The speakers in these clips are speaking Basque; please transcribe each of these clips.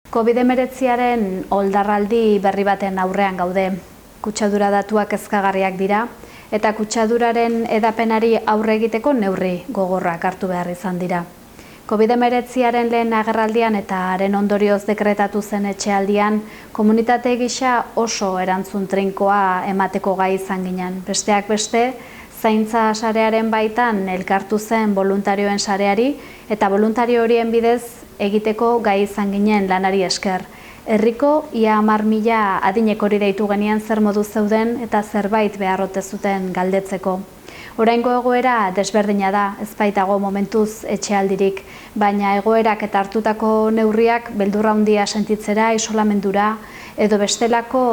COVID-19aren oldarraldi berri baten aurrean gaude. Kutsadura datuak kezkagarriak dira eta kutsaduraren edapenari aurre egiteko neurri gogorrak hartu behar izan dira. COVID-19aren lehen agerraldian eta haren ondorioz dekretatu zen etxealdian, komunitate gisa oso erantzun trinkoa emateko gai izan ginen. Besteak beste, zaintza sarearen baitan elkartu zen voluntarioen sareari eta voluntario horien bidez egiteko gai izan ginen lanari esker. Herriko ia 10.000 adinekori deitu genian zer modu zeuden eta zerbait beharrote zuten galdetzeko. Oraingo egoera desberdina da, ez baitago momentuz etxealdirik, baina egoerak eta hartutako neurriak beldurra handia sentitzera, isolamendura edo bestelako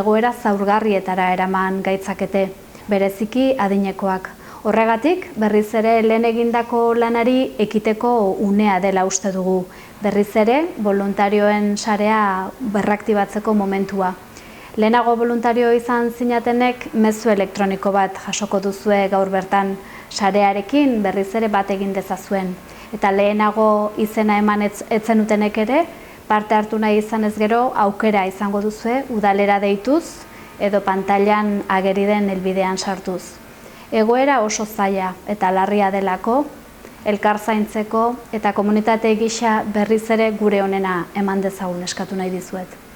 egoera zaurgarrietara eraman gaitzakete, bereziki adinekoak. Horregatik, berriz ere lehen egindako lanari ekiteko unea dela uste dugu. Berriz ere, voluntarioen sarea berraktibatzeko momentua. Lehenago voluntario izan zinatenek mezu elektroniko bat jasoko duzue gaur bertan sarearekin berriz ere bat egin dezazuen. Eta lehenago izena eman etzenutenek ere, parte hartu nahi izan ez gero aukera izango duzue udalera deituz edo pantailan ageri den helbidean sartuz. Egoera oso zaila eta larria delako, elkar zaintzeko eta komunitate gisa berriz ere gure onena eman dezagun eskatu nahi dizuet.